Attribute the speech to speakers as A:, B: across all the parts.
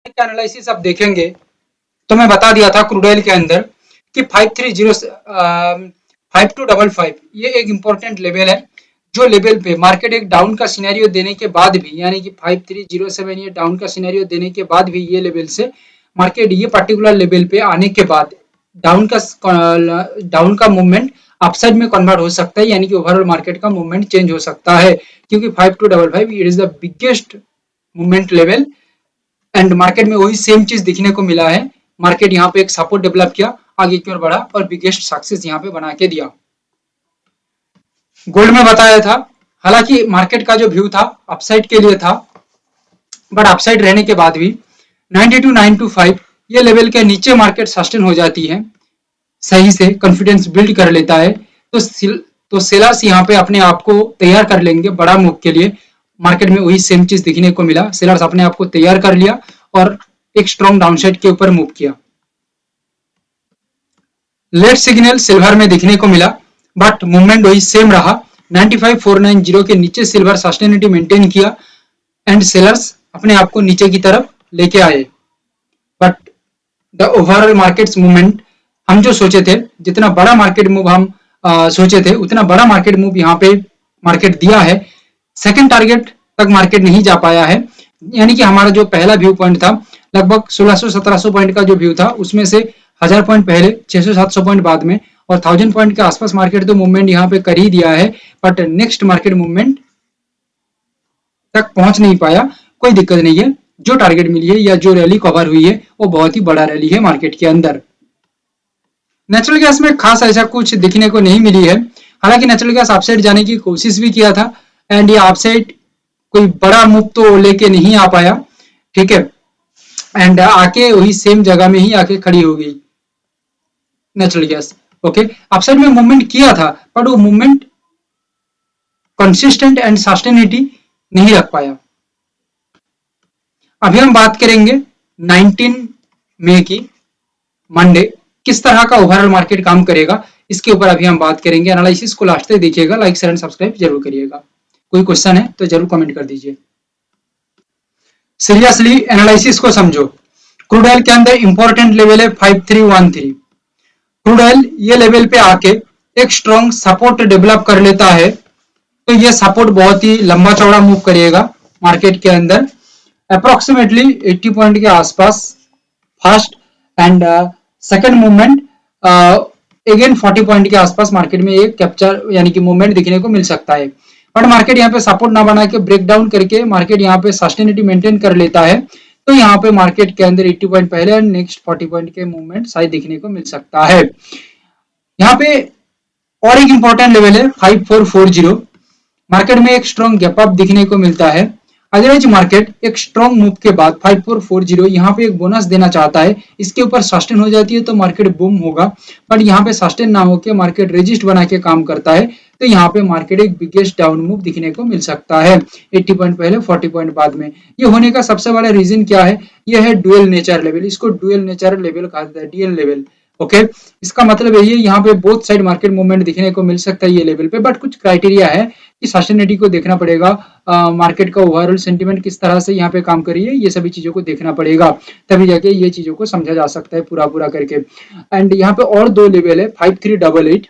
A: का एनालिसिस आप देखेंगे तो मैं बता दिया था क्रूड ऑयल के अंदर कि 5255 ये एक इंपॉर्टेंट लेवल है, जो लेवल पे मार्केट एक डाउन का सिनेरियो देने के बाद भी, यानी कि 5307 ये डाउन का सिनेरियो देने के बाद भी ये लेवल से मार्केट ये पर्टिकुलर लेवल पे आने के बाद डाउन का मूवमेंट अपसाइड में कन्वर्ट हो सकता है, यानी कि ओवरऑल मार्केट का मूवमेंट चेंज हो सकता है, क्योंकि 5255 it is the biggest movement level and market में वही सेम चीज दिखने को मिला है। मार्केट यहाँ पे एक सपोर्ट डेवलप किया, आगे की ओर बढ़ा और बिगेस्ट सक्सेस यहाँ पे बना के दिया। गोल्ड में बताया था, हालांकि मार्केट का जो व्यू था अपसाइड के लिए था, बट अपसाइड रहने के बाद भी 92925 ये लेवल के नीचे मार्केट सस्टेन हो जाती है, सही से कॉन्फिडेंस बिल्ड कर लेता है, तो सेलर्स यहाँ पे अपने आप को तैयार कर लेंगे बड़ा मूव के लिए। मार्केट में वही सेम चीज दिखने को मिला, सेलर्स अपने आप को तैयार कर लिया और एक स्ट्रॉन्ग डाउनसाइड के ऊपर मूव किया। लेट सिग्नल सिल्वर में दिखने को मिला, बट मूवमेंट वही सेम रहा, 95490 के नीचे सिल्वर सस्टेनिटी मेंटेन किया एंड सेलर्स अपने आप को नीचे की तरफ लेके आए। But the overall markets movement हम जो सोचे थे, जितना बड़ा मार्केट मूव हम सोचे थे, उतना बड़ा मार्केट मूव यहाँ पे मार्केट दिया है। सेकंड टारगेट तक मार्केट नहीं जा पाया है, यानी कि हमारा जो पहला व्यू पॉइंट था लगभग 1600-1700 पॉइंट का जो व्यू था, उसमें से 1000 पॉइंट पहले, 600-700 पॉइंट बाद में और 1000 पॉइंट के आसपास मार्केट तो मूवमेंट यहाँ पे कर ही दिया है, बट नेक्स्ट मार्केट मूवमेंट तक पहुंच नहीं पाया। कोई दिक्कत नहीं है, जो टारगेट मिली है या जो रैली कवर हुई है वो बहुत ही बड़ा रैली है मार्केट के अंदर। नेचुरल गैस में खास ऐसा कुछ दिखने को नहीं मिली है, हालांकि नेचुरल गैस अपसाइड जाने की कोशिश भी किया था एंड ये अपसाइड कोई बड़ा मूव तो लेके नहीं आ पाया, ठीक है, एंड आके वही सेम जगह में ही आके खड़ी हो गई नेचुरल गैस। ओके, अपसाइड में मूवमेंट किया था, बट वो मूवमेंट कंसिस्टेंट एंड सस्टेनिटी नहीं रख पाया। अभी हम बात करेंगे 19 मई की मंडे किस तरह का ओवरऑल मार्केट काम करेगा, इसके ऊपर अभी हम बात करेंगे। एनालिसिस को लास्ट तक देखिएगा, लाइक शेयर एंड सब्सक्राइब जरूर करिएगा। कोई क्वेश्चन है तो जरूर कमेंट कर दीजिए। सीरियसली एनालिसिस को समझो। क्रूड ऑयल के अंदर इंपॉर्टेंट लेवल है 5313। क्रूड ऑयल ये लेवल पे आके एक स्ट्रॉन्ग सपोर्ट डेवलप कर लेता है, तो ये सपोर्ट बहुत ही लंबा चौड़ा मूव करिएगा मार्केट के अंदर, अप्रोक्सीमेटली 80 पॉइंट के आसपास first and second movement again 40 point के आसपास मार्केट में एक कैप्चर यानी कि मूवमेंट दिखने को मिल सकता है। बट मार्केट यहाँ पे सपोर्ट ना बना के ब्रेक डाउन करके मार्केट यहाँ पे सस्टेनिटी मेंटेन कर लेता है, तो यहाँ पे मार्केट के अंदर 80 पॉइंट पहले एंड नेक्स्ट 40 पॉइंट के मूवमेंट शायद दिखने को मिल सकता है। यहाँ पे और एक इंपॉर्टेंट लेवल है 5440। मार्केट में एक स्ट्रॉन्ग गैप अप दिखने को मिलता है, अदरवाइज मार्केट एक स्ट्रॉन्ग मूव के बाद 5440 यहाँ पे एक बोनस देना चाहता है, इसके ऊपर सस्टेन हो जाती है तो मार्केट बूम होगा, बट यहाँ पे सस्टेन ना होकर मार्केट रेजिस्ट बना के काम करता है, तो यहाँ पे मार्केट एक बिगेस्ट डाउन मूव दिखने को मिल सकता है 80 पॉइंट पहले 40 पॉइंट बाद में। ये होने का सबसे बड़ा रीजन क्या है, ये है डुअल नेचर लेवल, इसको डुअल नेचर लेवल कहा जाता है, डीएन लेवल। ओके, इसका मतलब यही है यहाँ पे बोथ साइड मार्केट मूवमेंट दिखने को मिल सकता है ये लेवल पे, बट कुछ क्राइटेरिया है कि सस्टेनिटी को देखना पड़ेगा, मार्केट का ओवरऑल सेंटीमेंट किस तरह से यहाँ पे काम कर रही है, ये सभी चीजों को देखना पड़ेगा, तभी जाके ये चीजों को समझा जा सकता है पूरा पूरा करके। एंड यहाँ पे और दो लेवल है 5388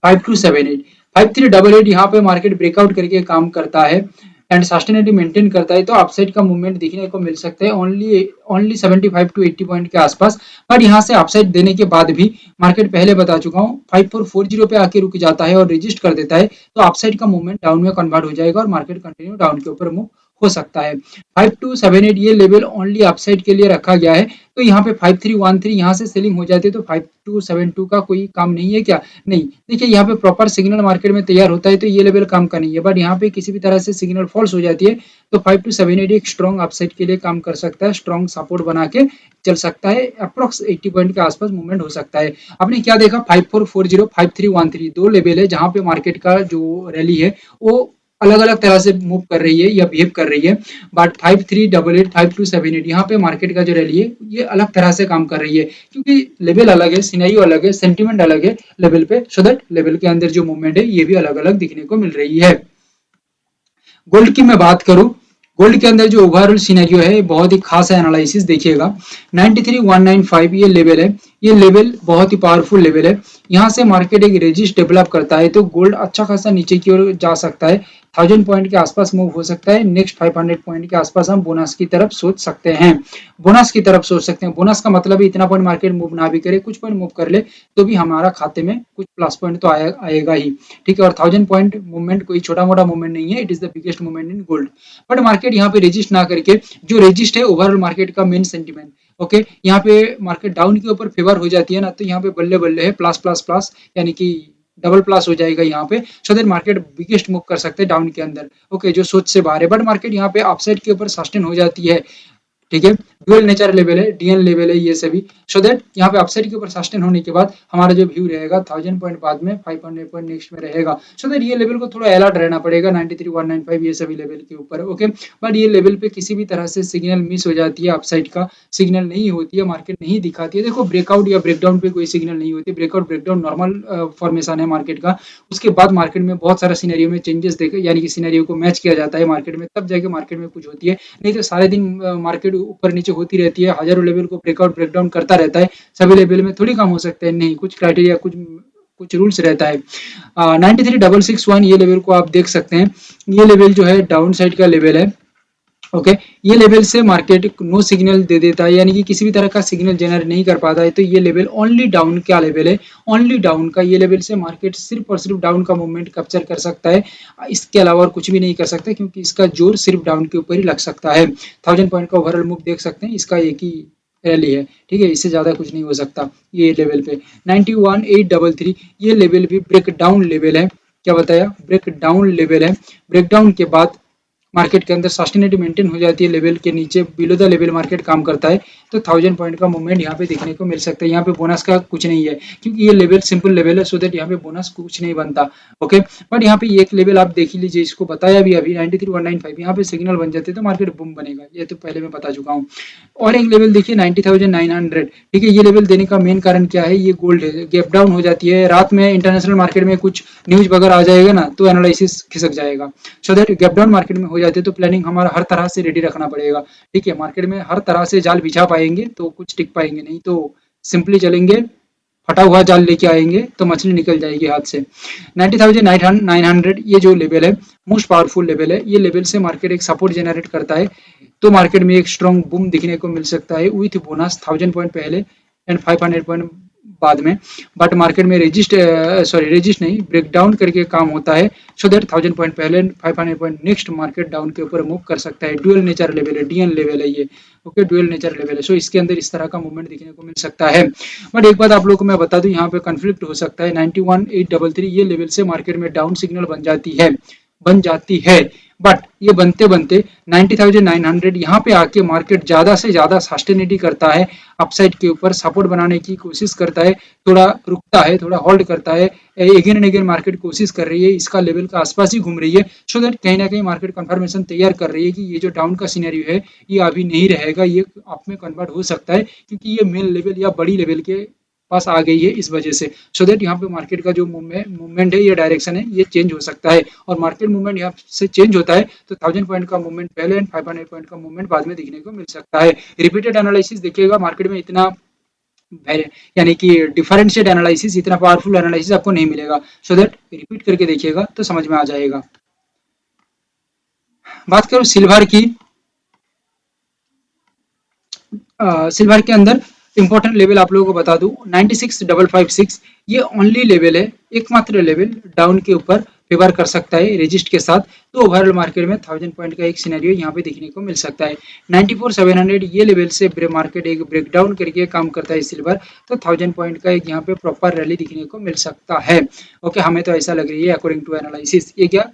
A: 5278। 5388 यहाँ पे मार्केट ब्रेकआउट करके काम करता है एंड सस्टेनिटी मेंटेन करता है, तो अपसाइड का मूवमेंट दिखने को मिल सकता है ओनली 75 टू 80 पॉइंट के आसपास। बट यहाँ से अपसाइड देने के बाद भी मार्केट पहले बता चुका हूँ 5440 पे आके रुक जाता है और रजिस्ट कर देता है, तो अपसाइड का मूवमेंट डाउन में कन्वर्ट हो जाएगा और मार्केट कंटिन्यू डाउन के ऊपर मूव हो सकता है। 5278 ये लेवल ओनली अपसाइड के लिए रखा गया है, तो यहाँ पे 5313 यहाँ से सेलिंग हो जाती है, तो 5272 का कोई काम नहीं है क्या? नहीं, देखिए यहाँ पे प्रॉपर सिग्नल मार्केट में तैयार होता है तो ये लेवल काम का नहीं है, बट यहाँ पे किसी भी तरह से सिग्नल फॉल्स हो जाती है तो 5278 एक स्ट्रॉन्ग अपसाइड के लिए काम कर सकता है, स्ट्रॉन्ग सपोर्ट बना के चल सकता है, अप्रोक्स 80 पॉइंट के आसपास मूवमेंट हो सकता है। आपने क्या देखा 5440 5313 दो लेवल है जहां पे मार्केट का जो रैली है वो अलग अलग तरह से मूव कर रही है या बिहेव कर रही है, बट 5388 5278 यहाँ पे मार्केट का जो रैली है ये अलग तरह से काम कर रही है, क्योंकि लेवल अलग है, सिनेरियो अलग है, सेंटीमेंट अलग है लेवल पे, सो दैट लेवल के अंदर जो मूवमेंट है ये भी अलग अलग दिखने को मिल रही है। गोल्ड की मैं बात करूं, गोल्ड के अंदर जो ओवरऑल सिनेरियो है बहुत ही खास है, एनालिसिस देखिएगा। 93,195 ये लेवल है, ये लेवल बहुत ही पावरफुल लेवल है। यहाँ से मार्केट एक रेजिस्ट डेवलप करता है तो गोल्ड अच्छा खासा नीचे की ओर जा सकता है, 1000 पॉइंट के आसपास मूव हो सकता है। नेक्स्ट 500 पॉइंट के आसपास हम बोनस की तरफ सोच सकते हैं, बोनस की तरफ सोच सकते हैं। बोनस का मतलब है इतना पॉइंट मार्केट मूव ना भी करे, कुछ पॉइंट मूव कर ले तो भी हमारा खाते में कुछ प्लस पॉइंट तो आएगा ही, ठीक है। और 1000 पॉइंट मूवमेंट कोई छोटा मोटा मूवमेंट नहीं है, it is the biggest movement in gold. But market यहाँ पे रेजिस्ट ना करके, जो रेजिस्ट है ओवरऑल मार्केट का मेन सेंटीमेंट, ओके, यहाँ पे मार्केट डाउन के ऊपर फेवर हो जाती है ना, तो यहाँ पे बल्ले बल्ले है, प्लस प्लस प्लस, यानी कि डबल प्लस हो जाएगा यहाँ पे, so that market biggest move कर सकते हैं डाउन के अंदर, ओके, जो सोच से बाहर है। बट मार्केट यहाँ पे अपसाइड के ऊपर सस्टेन हो जाती है, ठीक है। ड्यूअल नेचर लेवल है, डीएन लेवल है ये सभी, सो दैट यहाँ पे अपसाइड के ऊपर सस्टेन होने के बाद हमारा जो व्यू रहेगा 1000 पॉइंट बाद में 500 पॉइंट नेक्स्ट में रहेगा, सो दैट ये लेवल को थोड़ा अलर्ट रहना पड़ेगा 93,195 ये सभी लेवल के ऊपर, ओके। बट ये लेवल पे किसी भी तरह से सिग्नल मिस हो जाती है, अपसाइड का सिग्नल नहीं होती है, मार्केट नहीं दिखाती है। देखो ब्रेकआउट या ब्रेकडाउन पे कोई सिग्नल नहीं होती, ब्रेकआउट ब्रेकडाउन नॉर्मल फॉर्मेशन है मार्केट का, उसके बाद मार्केट में बहुत सारा सिनेरियो में चेंजेस देखे, यानी कि सिनेरियो को मैच किया जाता है मार्केट में, तब जाके मार्केट में कुछ होती है, नहीं तो सारे दिन मार्केट ऊपर नीचे होती रहती है, हजारों लेवल को ब्रेकआउट ब्रेकडाउन करता रहता है, सभी लेवल में थोड़ी काम हो सकते हैं, नहीं, कुछ क्राइटेरिया, कुछ कुछ रूल्स रहता है। 93,661 ये लेवल को आप देख सकते हैं, ये लेवल जो है डाउन साइड का लेवल है, ओके। ये लेवल से मार्केट नो सिग्नल दे देता है, यानी कि किसी भी तरह का सिग्नल जनरेट नहीं कर पाता है, तो ये लेवल ओनली डाउन का लेवल है, ओनली डाउन का ये लेवल से मार्केट सिर्फ और सिर्फ डाउन का मूवमेंट कैप्चर कर सकता है, इसके अलावा और कुछ भी नहीं कर सकता, क्योंकि इसका जोर सिर्फ डाउन के ऊपर ही लग सकता है। 1000 पॉइंट का ओवरऑल मूव देख सकते हैं, इसका एक ही रैली है, ठीक है, इससे ज्यादा कुछ नहीं हो सकता ये लेवल पे। 91,833 ये लेवल भी ब्रेक डाउन लेवल है, क्या बताया, ब्रेक डाउन लेवल है। ब्रेक डाउन के बाद मार्केट के अंदर सस्टेनेबिलिटी मेंटेन हो जाती है, लेवल के नीचे बिलो द लेवल मार्केट काम करता है, तो 1000 पॉइंट का मूवमेंट यहाँ पे देखने को मिल सकता है। यहाँ पे बोनस का कुछ नहीं है, क्योंकि ये लेवल सिंपल लेवल है, सो दैट यहाँ पे बोनस कुछ नहीं बनता, ओके। बट यहाँ पे एक लेवल आप देख लीजिए, इसको बताया भी अभी 93,195, यहाँ पे सिग्नल बन जाते तो मार्केट बूम बनेगा, ये तो पहले मैं बता चुका हूँ। और एक लेवल देखिए 90,900, ठीक है, ये लेवल देने का मेन कारण क्या है, ये गोल्ड है, गैप डाउन हो जाती है रात में, इंटरनेशनल मार्केट में कुछ न्यूज वगैरह आ जाएगा ना, तो एनालिसिस खिसक जाएगा, so that gap down market में हो जाते हैं, तो प्लानिंग हमारा हर तरह से रेडी रखना पड़ेगा, ठीक है। मार्केट में हर तरह से जाल बिछा पाएंगे तो कुछ टिक पाएंगे, नहीं तो सिंपली चलेंगे, फटा हुआ जाल लेके आएंगे तो मछली निकल जाएगी हाथ से। 90,900 ये जो लेवल है मोस्ट पावरफुल लेवल है, ये लेवल से मार्केट एक सपोर्ट जनरेट करता है, तो मार्केट में एक स्ट्रॉन्ग बूम दिखने को मिल सकता है विथ बोनस 1000 पॉइंट पहले एंड 500 पॉइंट बाद में। बट मार्केट में रेजिस्ट नहीं, ब्रेक डाउन करके काम होता है, सो दैट 1000 पॉइंट पहले 500 पॉइंट नेक्स्ट मार्केट डाउन के ऊपर मूव कर सकता है। ड्यूअल नेचर लेवल है, डीएन लेवल है ये, ओके, ड्यूअल नेचर लेवल है, सो इसके अंदर इस तरह का मूवमेंट देखने को मिल सकता है। बट एक बात आप लोगों को मैं बता दूं, यहाँ पे कंफ्लिक्ट हो सकता है, 91,833 ये लेवल से मार्केट में डाउन सिग्नल बन जाती है, बट ये बनते बनते 90,900 यहाँ पे आके मार्केट ज्यादा से ज्यादा सस्टेनिटी करता है, अपसाइड के ऊपर सपोर्ट बनाने की कोशिश करता है, थोड़ा रुकता है, थोड़ा होल्ड करता है, अगेन एंड अगेन मार्केट कोशिश कर रही है, इसका लेवल का आसपास ही घूम रही है, सो दैट कहीं ना कहीं मार्केट कंफर्मेशन तैयार कर रही है कि ये जो डाउन का सिनेरियो है ये अभी नहीं रहेगा, ये अप में कन्वर्ट हो सकता है, क्योंकि ये मेन लेवल या बड़ी लेवल के पास आ गई है इस वजह से, सो दैट यहाँ पे मार्केट का जो मूवमेंट है, ये डायरेक्शन है, ये चेंज हो सकता है। और मार्केट मूवमेंट यहाँ से चेंज होता है तो 1000 पॉइंट का मूवमेंट पहले एंड 500 पॉइंट का मूवमेंट बाद में दिखने को मिल सकता है। रिपीटेड एनालिसिस देखिएगा, मार्केट में इतना यानी कि डिफरेंशिएट एनालिसिस, इतना पावरफुल एनालिसिस आपको नहीं मिलेगा, सो दैट रिपीट करके देखिएगा तो समझ में आ जाएगा। बात करूं सिल्वर की, सिल्वर के अंदर इंपॉर्टेंट लेवल आप लोगों को बता दूं, 96,556 ये ओनली लेवल है, एकमात्र लेवल डाउन के ऊपर फेवर कर सकता है रेजिस्ट के साथ, तो ओवरऑल मार्केट में 1000 पॉइंट का एक सिनेरियो यहाँ पे देखने को मिल सकता है। 94,700 ये लेवल से मार्केट एक ब्रेकडाउन करके काम करता है सिल्वर, तो 1000 पॉइंट का एक यहाँ पे प्रॉपर रैली दिखने को मिल सकता है, ओके, हमें तो ऐसा लग रही है अकॉर्डिंग टू एनालिसिस। ये क्या,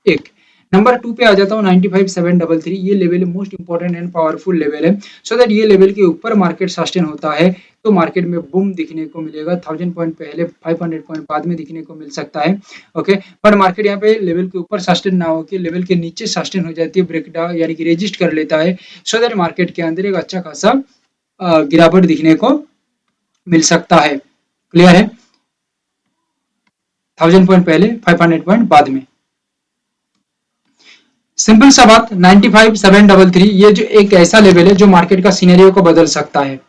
A: एक नंबर 2 पे आ जाता हूँ, 95,733 ये level most important and powerful level है, सो दैट ये लेवल के ऊपर मार्केट सस्टेन होता है तो मार्केट में बूम दिखने को मिलेगा, 1000 पॉइंट पहले 500 पॉइंट बाद में दिखने को मिल सकता है, ओके। पर मार्केट यहाँ पे लेवल के ऊपर सस्टेन ना होकर लेवल के नीचे सस्टेन हो जाती है, ब्रेक डाउन यानी कि रेजिस्ट कर लेता है, सो दैट मार्केट के अंदर एक अच्छा खासा गिरावट दिखने को मिल सकता है। क्लियर है, 1000 पॉइंट पहले 500 पॉइंट बाद में। सिंपल सा बात, 95,733 ये जो एक ऐसा लेवल है जो मार्केट का सिनेरियो को बदल सकता है।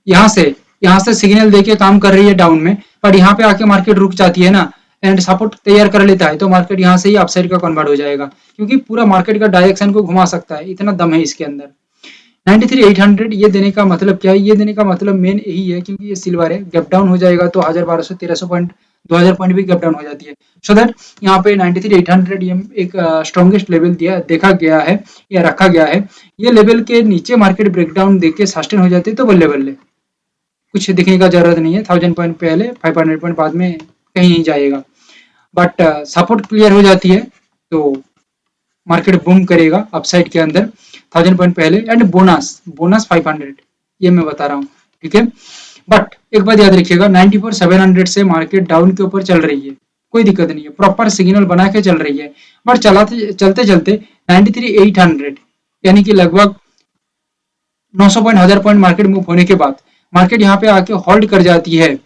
A: यहाँ से यहाँ से सिग्नल देके काम कर रही है डाउन में, पर यहाँ पे आके मार्केट रुक जाती है ना एंड सपोर्ट तैयार कर लेता है, तो मार्केट यहाँ से ही अपसाइड का कन्वर्ट हो जाएगा, क्योंकि पूरा मार्केट का डायरेक्शन को घुमा सकता है, इतना दम है इसके अंदर। 93,800 ये देने का मतलब क्या है? ये देने का मतलब मेन यही है, क्योंकि ये सिल्वर है, गैप डाउन हो जाएगा तो 1200-1300 पॉइंट, 2000 पॉइंट भी गैप डाउन हो जाती है। सो दैट यहाँ पे 93,800 ये एक स्ट्रॉन्गेस्ट लेवल देखा गया है या रखा गया है। ये लेवल के नीचे मार्केट ब्रेकडाउन देख के सस्टेन हो जाती है तो बल्ले बल्ले, कुछ दिखने का जरूरत नहीं है। 1000 पॉइंट पहले, 500 पॉइंट बाद में कहीं नहीं जाएगा। बट सपोर्ट क्लियर हो जाती है तो मार्केट बूम करेगा अपसाइड के अंदर 1000 पॉइंट पहले, एंड बोनस 500, ये मैं बता रहा हूँ, ठीक है। बट एक बात याद रखिएगा, 94,700 से मार्केट डाउन के ऊपर चल रही है, कोई दिक्कत नहीं है, प्रॉपर सिग्नल बना के चल रही है। बट चलते चलते 93,800 यानी कि लगभग 900 पॉइंट, 1000 पॉइंट मार्केट मूव होने के बाद मार्केट यहाँ पे आके होल्ड कर जाती है,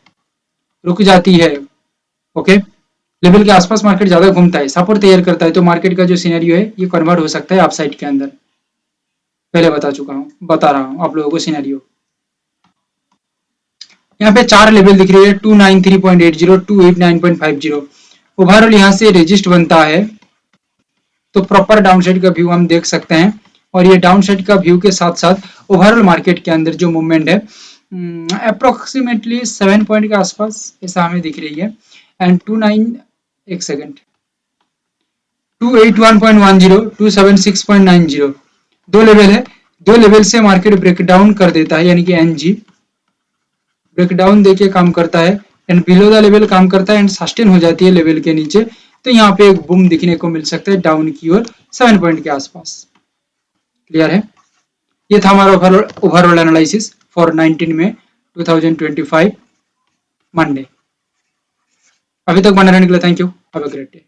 A: रुक जाती है, ओके। लेवल के आसपास मार्केट ज्यादा घूमता है, सपोर्ट तैयार करता है, तो मार्केट का जो सिनेरियो है ये कन्वर्ट हो सकता है अपसाइड के अंदर। पहले बता रहा हूँ आप लोगों को सिनेरियो। यहाँ पे 4 लेवल दिख रही है, 293.80, 289.50। ओवरऑल यहाँ से रेजिस्ट बनता है, तो प्रॉपर डाउनसाइड का व्यू हम देख सकते हैं। और ये डाउनसाइड का व्यू के साथ साथ ओवरऑल मार्केट के अंदर जो मूवमेंट है अप्रोक्सीमेटली 7 पॉइंट के आसपास ऐसा हमें दिख रही है। एंड 281.10, 276.90 दो लेवल है, दो लेवल से मार्केट ब्रेकडाउन कर देता है, यानी कि एनजी ब्रेकडाउन देके काम करता है एंड बिलो द लेवल काम करता है एंड सस्टेन हो जाती है लेवल के नीचे, तो यहाँ पे एक बूम दिखने को मिल सकता है डाउन की ओर 7 पॉइंट के आसपास। क्लियर है? ये था हमारा ओवरऑल एनालिसिस फॉर 19 में 2025 मंडे। अभी तक बने रहने के लिए thank you, have a great day.